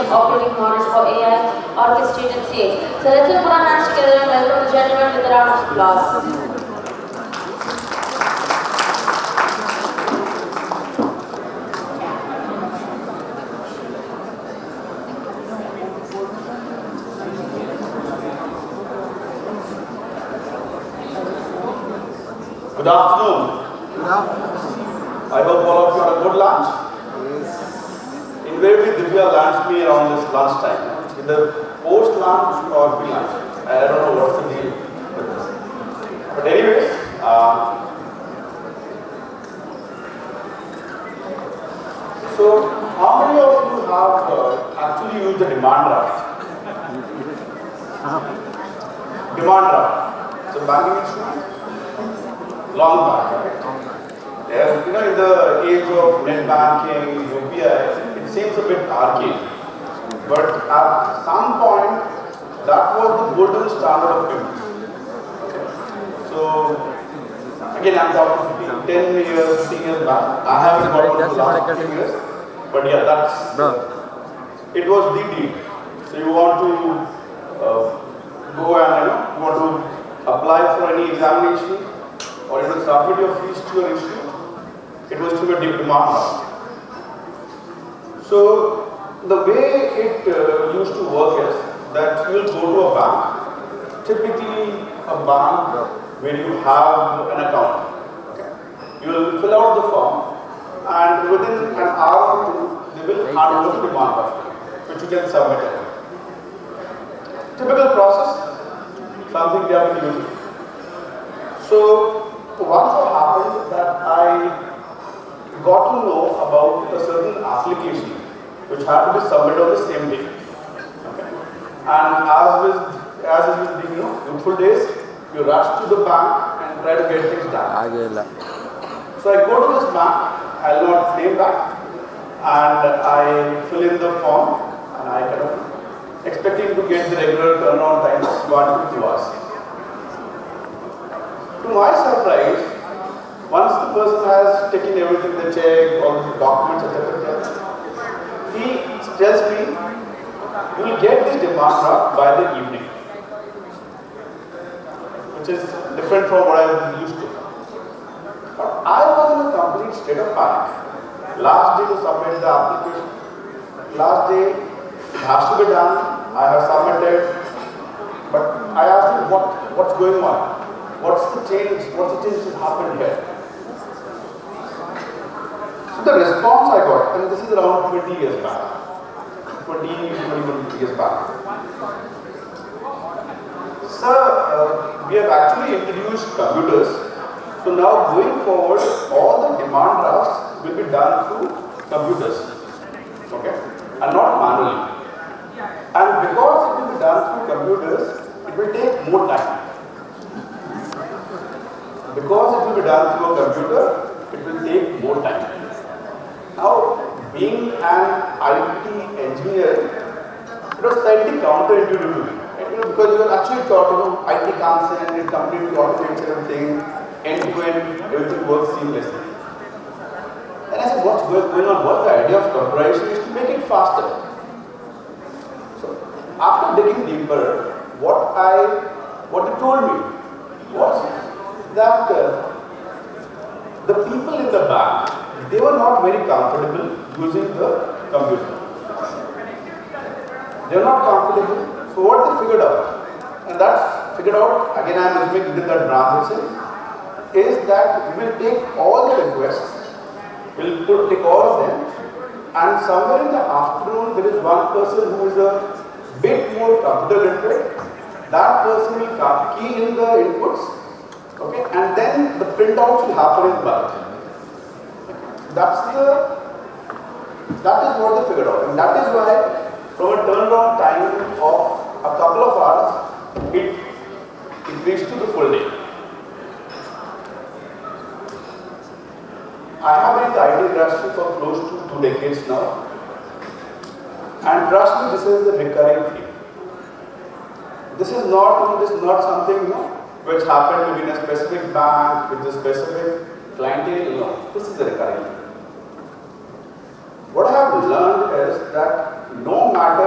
intelligent operating models for AI-orchestrated sales. So let's all put our hands together and welcome the gentleman with a round of applause. Good afternoon. Good afternoon. I hope all of you had a good lunch. Yes. Invariably, Divya lands me around this lunch time. In the post-lunch or pre-lunch. I don't know what's the deal with this. But anyways, so how many of you have actually used the demand draft? Demand draft. So banking instrument? Long back, right? Yeah, in the age of net banking, UPI, it seems a bit archaic. But at some point, that was the golden standard of payments. Okay. So, again, I'm talking 10 years, 15 years back. I haven't got into the last 15 years. But yeah, that's, it was the deal. So you want to go and, you want to apply for any examination, or you will submit your fees to your institute, it was through a demand draft. So the way it used to work is that you will go to a bank, typically a bank where you have an account. Okay. You will fill out the form, and within an hour or two, they will hand over the demand draft, which you can submit it. Typical process, something we have been using. So once what happened that I got to know about a certain application which had to be submitted on the same day. Okay. And as is with the youthful days, you rush to the bank and try to get things done. So I go to this bank, I will not name back, and I fill in the form, and I kind of expecting to get the regular turnaround time of 1 to 2 hours. To my surprise, once the person has taken everything, the check, all the documents, etc., he tells me, you will get this demand draft by the evening, which is different from what I was used to. But I was in a complete state of panic. Last day to submit the application, last day it has to be done, I have submitted, but I asked him what's going on. What's the change that happened here? So the response I got, and this is around 20 years back, 21 years back. Sir, we have actually introduced computers. So now going forward, all the demand drafts will be done through computers, okay, and not manually. And because it will be done through computers, it will take more time. Because it will be done through a computer, it will take more time. Now, being an IT engineer, it was slightly counterintuitive to me. Right? Because you are actually taught, IT comes in, it completely automates everything, end-to-end, everything works seamlessly. And I said, what's going on? What's the idea of computerization is to make it faster. So, after digging deeper, what they told me was that the people in the bank, they were not very comfortable using the computer. They were not comfortable. So what they figured out, and that's figured out, again I am assuming within that branch itself, is that we will take all the requests, we will take all of them, and somewhere in the afternoon there is one person who is a bit more computer literate. That person will key in the inputs. Okay, and then the printouts will happen in bulk. That is what they figured out, and that is why, from a turnaround time of a couple of hours, it reached to the full day. I have been in the IT industry for close to 2 decades now, and trust me, this is the recurring theme. This is not something which happened within a specific bank with a specific clientele. No, this is a recurring theme. What I have learned is that no matter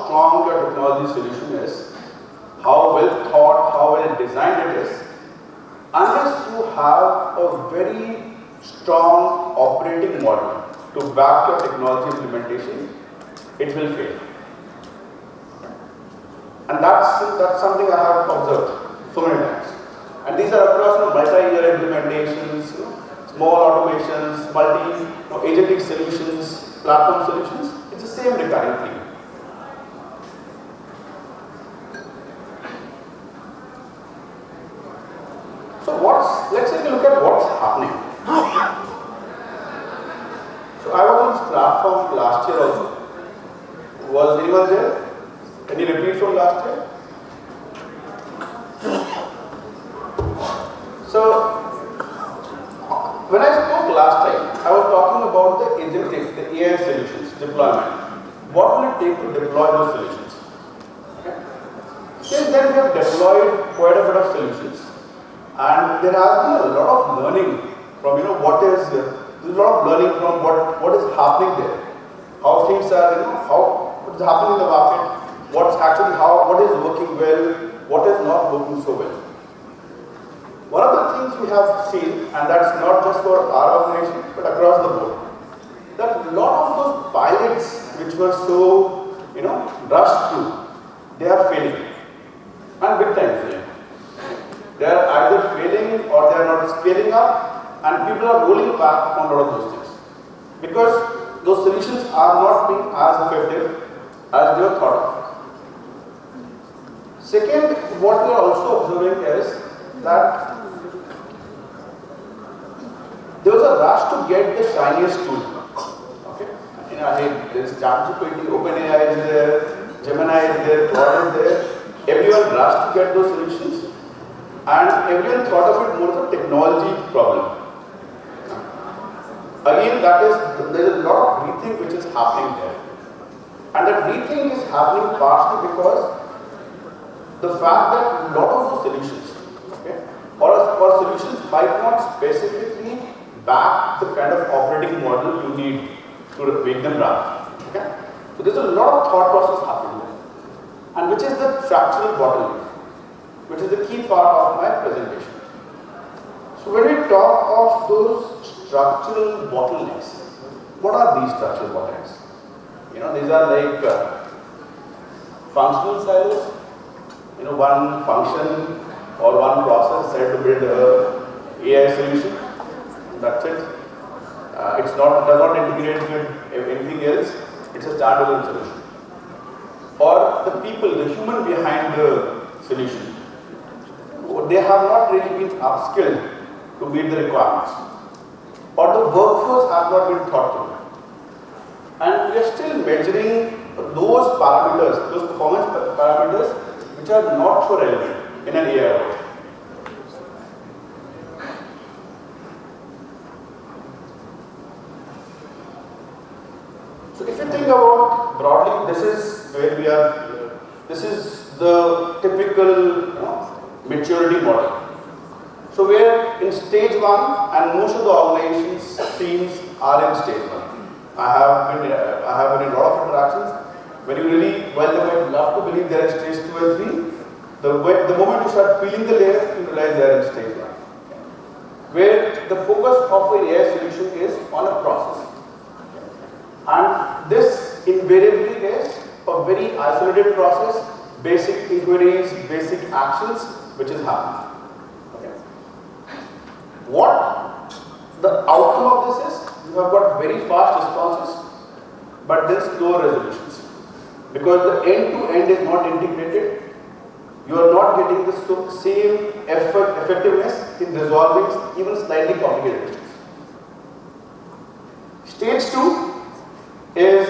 strong your technology solution is, how well thought, how well designed it is, unless you have a very strong operating model to back your technology implementation, it will fail. And that's something I have observed so many times. And these are across multi-year implementations, small automations, agentic solutions, platform solutions. It's the same recurring theme. So let's take a look at what's happening. So I was on this platform last year also. Was anyone there? Any repeat from last year? So when I spoke last time, I was talking about the agentic, the AI solutions, deployment. What will it take to deploy those solutions? Okay. Since then we have deployed quite a bit of solutions. And there has been a lot of learning from, there's a lot of learning from what is happening there. How things are, what is happening in the market, what is working well, what is not working so well. One of the things we have seen, and that's not just for our organization, but across the board, that a lot of those pilots which were so, rushed through, they are failing. And big time failing. They are either failing or they are not scaling up, and people are rolling back on a lot of those things. Because those solutions are not being as effective as they were thought of. Second, what we are also observing is that there was a rush to get the shiniest tool. Okay? There is ChatGPT, OpenAI is there, Gemini is there, Claude is there. Everyone rushed to get those solutions, and everyone thought of it more as a technology problem. Again, there is a lot of rethink which is happening there. And that rethink is happening partially because the fact that a lot of those solutions, or solutions might not specifically back the kind of operating model you need to make them run. Okay? So there's a lot of thought process happening there. And which is the structural bottleneck, which is the key part of my presentation. So when we talk of those structural bottlenecks, what are these structural bottlenecks? These are like functional silos. One function or one process said to build a AI solution. That's it. Does not integrate with anything else. It's a standalone solution. Or the people, the human behind the solution, they have not really been upskilled to meet the requirements. Or the workflows have not been thought through. And we are still measuring those parameters, those performance parameters, which are not so relevant in an AI world. So if you think about broadly, this is where we are. This is the typical maturity model. So we're in stage 1, and most of the organizations teams are in stage 1. I have been in a lot of interactions. When you really, while they might love to believe they're in stage 2 and 3, the moment you start peeling the layers, you realize they're in stage 1. Where the focus of an AI solution is on a process. And this invariably is a very isolated process, basic inquiries, basic actions, which is happening. Okay. What the outcome of this is, you have got very fast responses, but then slow resolutions. Because the end-to-end is not integrated, you are not getting the same effectiveness in resolving even slightly complicated issues. Stage 2 is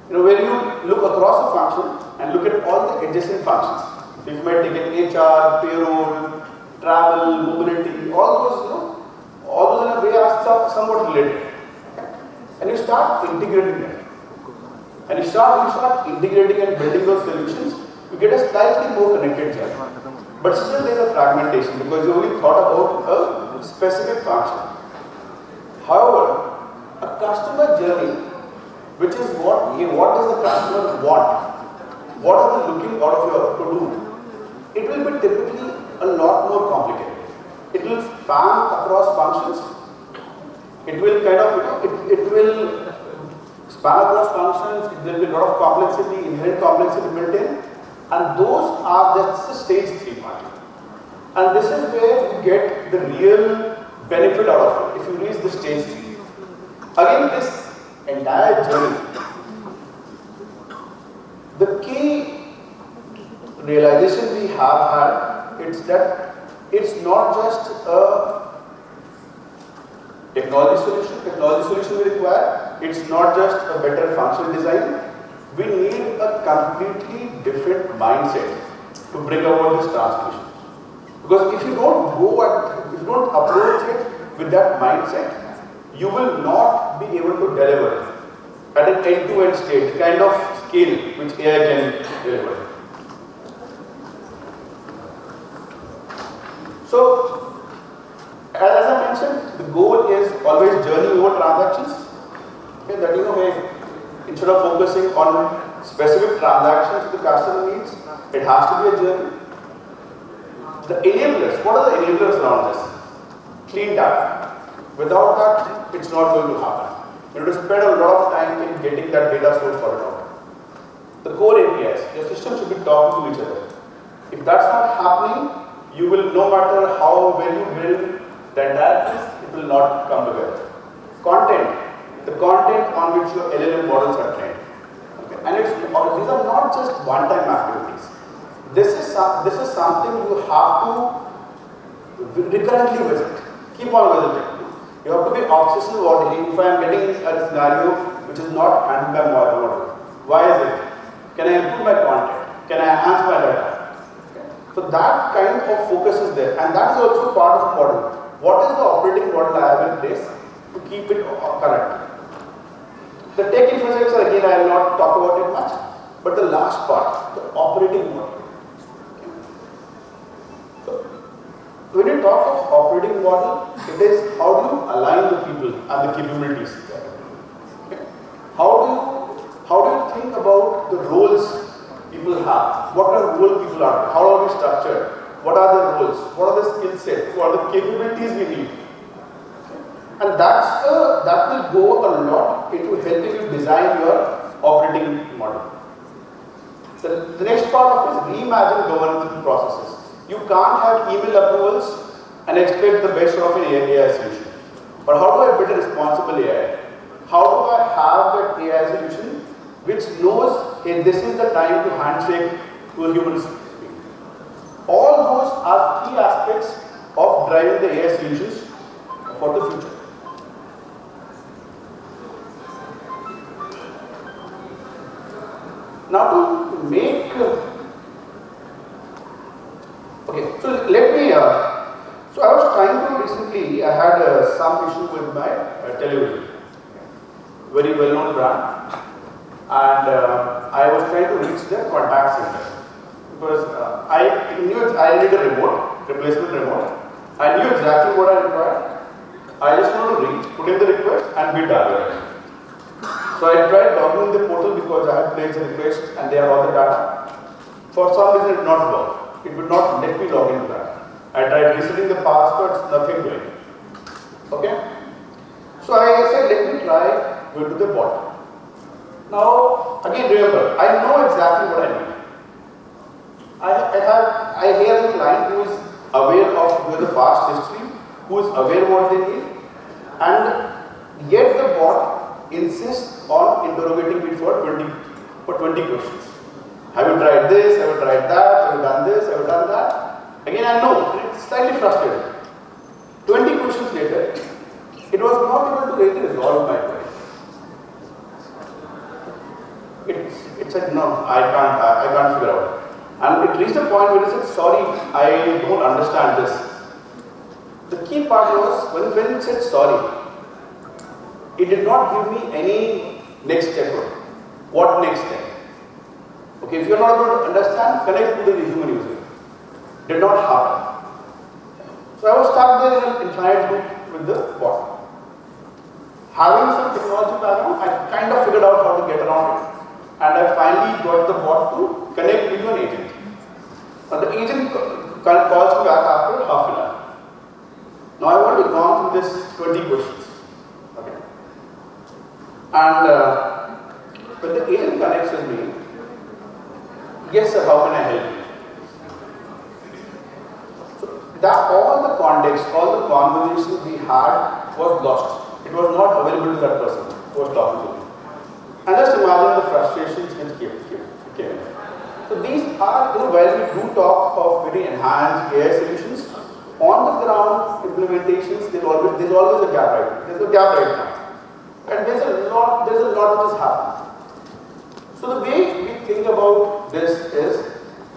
where you look across a function and look at all the adjacent functions. So you might take an HR, payroll, travel, mobility, all those in a way are somewhat related. Okay? And you start integrating them. And you start integrating and building those solutions, you get a slightly more connected journey. But still there is a fragmentation because you only thought about a specific function. However, a customer journey which is what does the customer want? What are they looking out of your to do? It will be typically a lot more complicated. It will span across functions. It will kind of, it will span across functions. There will be a lot of complexity, inherent complexity built in, and that's the stage 3 part. And this is where you get the real benefit out of it if you reach the stage 3. Again, this entire journey, the key realization we have had is that it's not just a technology solution we require, it's not just a better functional design, we need a completely different mindset to bring about this transformation. Because if you don't approach it with that mindset, you will not be able to deliver at an end-to-end state, the kind of scale which AI can deliver. So, as I mentioned, the goal is always journey over transactions. Okay, that instead of focusing on specific transactions the customer needs, it has to be a journey. The enablers, what are the enablers around this? Clean data. Without that, it's not going to happen. You have to spend a lot of time in getting that data source sorted out. The core APIs, your system should be talking to each other. If that's not happening, you will, no matter how well you build the entire piece, it will not come together. Content, the content on which your LLM models are trained. Okay. And these are not just one-time activities. This is something you have to recurrently visit. Keep on visiting. You have to be obsessive about it. If I am getting a scenario which is not handled by my model, why is it? Can I improve my content? Can I enhance my data? Okay. So that kind of focus is there, and that is also part of the model. What is the operating model I have in place to keep it current? The tech infrastructure, again, I will not talk about it much, but the last part, the operating model. When you talk of operating model, it is how do you align the people and the capabilities. Okay. How do you think about the roles people have? What are role people are? How are we structured? What are the roles? What are the skill sets? What are the capabilities we need? And that will go a lot into helping you design your operating model. The next part of it is reimagine governance processes. You can't have email approvals and expect the best of an AI solution. But how do I build a responsible AI? How do I have that AI solution which knows, hey, this is the time to handshake to a human being? All those are key aspects of driving the AI solutions for the future. Now to make okay, so let me, so I was trying to recently, I had some issue with my television, very well known brand, and I was trying to reach the contact center because I knew I needed a remote, replacement remote. I knew exactly what I required. I just wanted to reach, put in the request and be done. So I tried logging in the portal because I had placed a request and they have all the data. For some reason it did not work. It would not let me log into that. I tried resetting the passwords, nothing doing. Okay? So I said, let me try going to the bot. Now, again remember, I know exactly what I need. I hear the client who is aware of the past history, who is aware what they need, and yet the bot insists on interrogating me for 20 questions. Have you tried this? Have you tried that? Have you done this? Have you done that? Again, I know, it's slightly frustrating. 20 questions later, it was not able to really resolve my query. It said, no, I can't figure out. And it reached a point where it said, sorry, I don't understand this. The key part was, when it said sorry, it did not give me any next step. What next step? Okay, if you are not able to understand, connect to the human user. Did not happen. So I was stuck there in an infinite loop with the bot. Having some technology background, I kind of figured out how get around it. And I finally got the bot to connect me to an agent. Now the agent calls me back after half an hour. Now I've already gone through this 20 questions. Okay. And when the agent connects with me, yes sir, how can I help you? So that all the context, all the conversation we had was lost. It was not available to that person who was talking to me. And just imagine the frustrations which came in. So these are, while we do talk of very enhanced AI solutions, on the ground implementations, there's always a gap right. There's a gap right now. And there's a lot which is happening. So the way we think about this is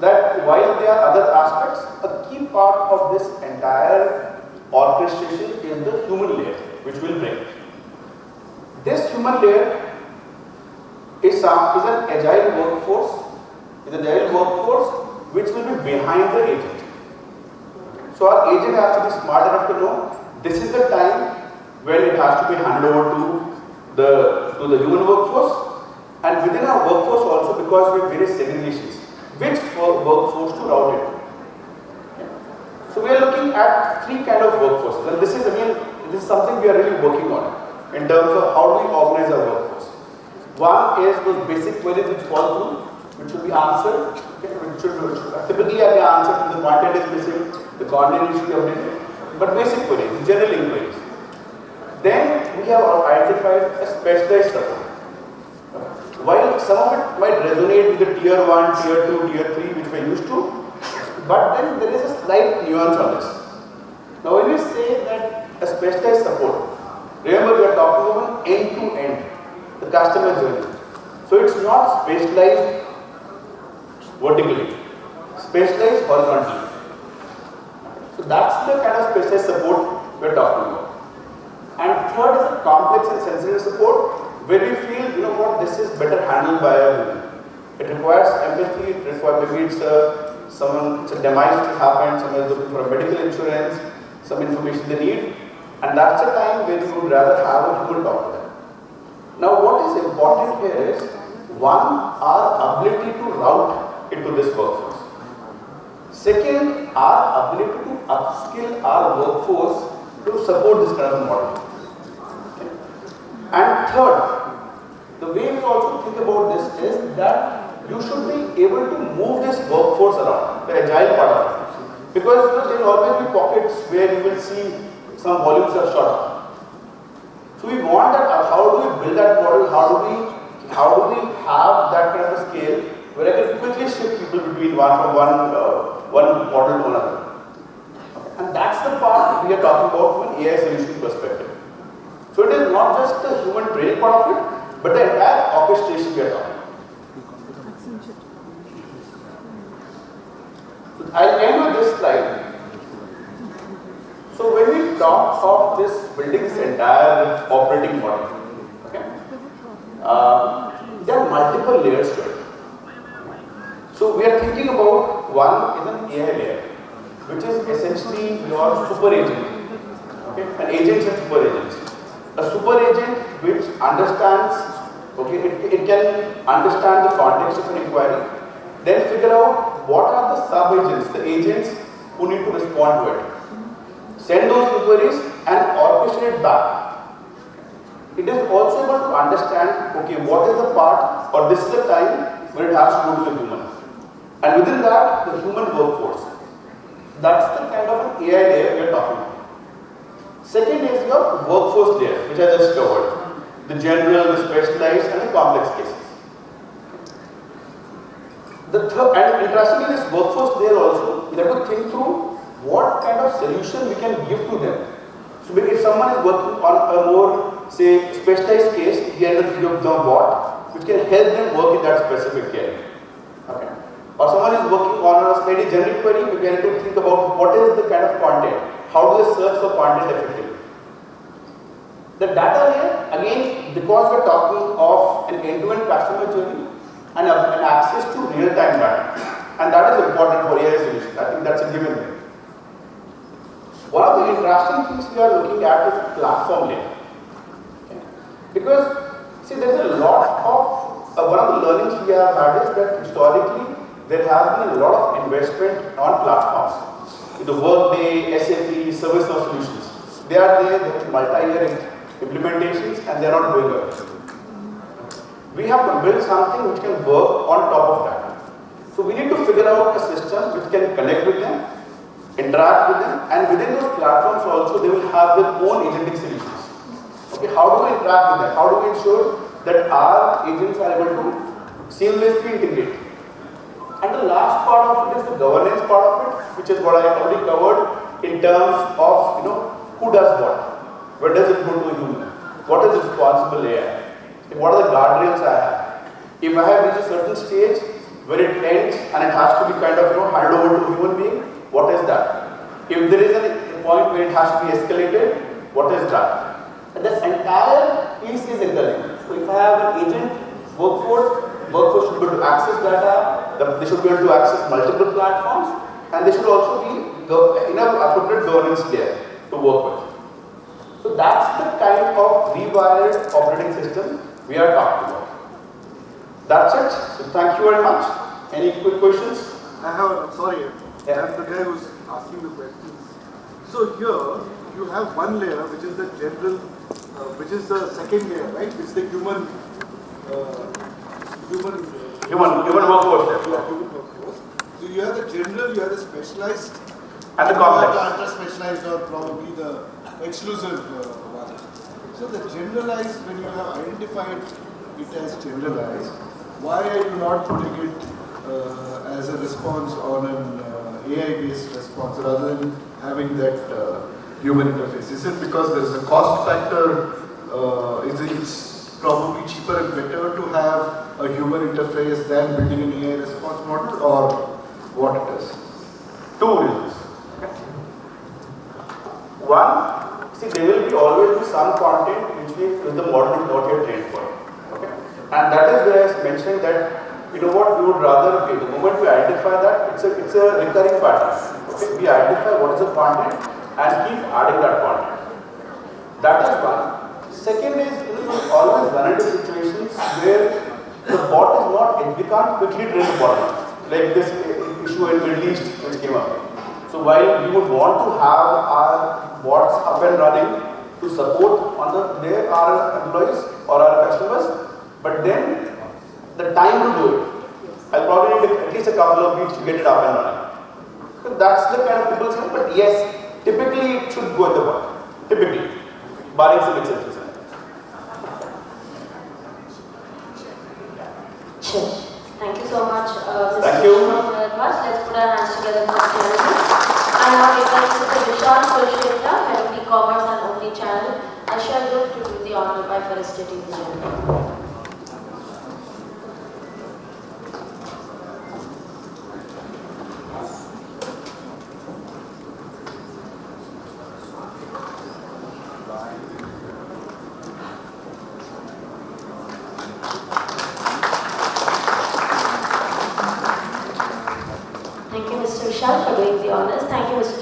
that while there are other aspects, a key part of this entire orchestration is the human layer, which will bring. This human layer is an agile workforce, which will be behind the agent. So our agent has to be smart enough to know this is the time when it has to be handed over to the human workforce, and within our workforce also, because we have various segregations, which workforce to route it. Okay. So we are looking at three kind of workforces, and this is something we are really working on in terms of how do we organize our workforce. One is those basic queries which fall through, which should be answered, okay, which should typically be answered when the content is missing, the content should be updated, but basic queries, general inquiries. Then we have identified a specialized support. While some of it might resonate with the tier 1, tier 2, tier 3 which we are used to, but then there is a slight nuance on this. Now when we say that a specialized support, remember we are talking about end-to-end, the customer journey. So it's not specialized vertically, specialized horizontally. So that's the kind of specialized support we are talking about. And third is a complex and sensitive support, where we feel, this is better handled by a human. It requires empathy, it requires, maybe it's a demise which has happened, someone is looking for a medical insurance, some information they need, and that's a time where you would rather have a human talk to them. Now what is important here is, one, our ability to route into this workforce. Second, our ability to upskill our workforce to support this kind of model. Okay. And third, the way we also think about this is that you should be able to move this workforce around, the agile part of it. Because there will always be pockets where you will see some volumes are short up. So we want that, how do we build that model, how do we have that kind of a scale where I can quickly shift people between one model to another. And that's the part we are talking about from an AI solution perspective. So it is not just the human training part of it, but the entire orchestration we are talking about. So I'll end with this slide. So when we talk of this building this entire operating model, okay, there are multiple layers to it. So we are thinking about one is an AI layer, which is essentially your super agent. Okay, an agent and super agents. A super agent which understands, okay, it can understand the context of an inquiry, then figure out what are the sub agents, the agents who need to respond to it. Send those inquiries and orchestrate back. It is also able to understand, okay, what is the part or this is the time when it has to go to the human. And within that, the human workforce. That's the kind of an AI layer we are talking about. Second is your workforce layer, which I just covered. The general, the specialized and the complex cases. The third, and interestingly, this workforce layer also, we have to think through what kind of solution we can give to them. So if someone is working on a more, say, specialized case, we end up giving them a bot, which can help them work in that specific area. Okay. Or someone is working on a slightly generic query, we need to think about what is the kind of content, how do they search for content effectively. The data layer, again, because we are talking of an end-to-end customer journey and an access to real-time data, and that is important for AI solutions. I think that's a given there. One of the interesting things we are looking at is platform layer. Okay. Because, see, there is a lot of one of the learnings we have had is that historically there has been a lot of investment on platforms. The Workday, SAP, ServiceNow solutions. They are there, they have multi-year implementations and they are not doing well. We have to build something which can work on top of that. So we need to figure out a system which can connect with them, interact with them, and within those platforms also they will have their own agentic solutions. Okay, how do we interact with them? How do we ensure that our agents are able to seamlessly integrate? And the last part of it is the governance part of it, which is what I already covered in terms of who does what. Where does it go to a human? What is responsible AI? What are the guardrails I have? If I have reached a certain stage where it ends and it has to be kind of handed over to a human being, what is that? If there is a point where it has to be escalated, what is that? And the entire piece is interlinked. So if I have an agent workforce should be able to access data, they should be able to access multiple platforms, and they should also be in an appropriate governance layer to work with. So that's the kind of rewired operating system we are talking about. That's it. So thank you very much. Any quick questions? I have, sorry, I'm the guy who's asking the questions. So here, you have one layer, which is the general, which is the second layer, right? It's the human workforce. Yeah, human workforce. So you have the general, you have the specialized, And the you complex. have the ultra-specialized or probably the exclusive one. So the generalized, when you have identified it as generalized, why are you not putting it as a response on an AI-based response rather than having that human interface? Is it because there is a cost factor? Is it probably cheaper and better to have a human interface than building an AI response model, or what it is? Two reasons. One, see, there will be always be some content which the model is not yet trained for. Okay? And that is where I mentioned that we would rather, the moment we identify that, it's a recurring pattern. Okay? We identify what is the content and keep adding that content. That is one. Second is, you always run into situations where the bot is not, we can't quickly train the bot. Like this issue in Middle East which came up. So while we would want to have our bots up and running to support on our employees or our customers, but then the time to do it, I'll probably need at least a couple of weeks to get it up and running. So that's the kind of people say, but yes, typically it should go in the bot. Typically, barring some exceptions. Sure. Thank you so much, Mr. Thank you. Shubham Bhardwaj. Let's put our hands together for clarity. I now invite Mr. Vishal Kulshretra, Head of E-Commerce and Omnichannel, Asia Group, to do the honor by felicitating the gentleman. Thank you, Mr. Vishal, for doing the honors. Thank you, Mr.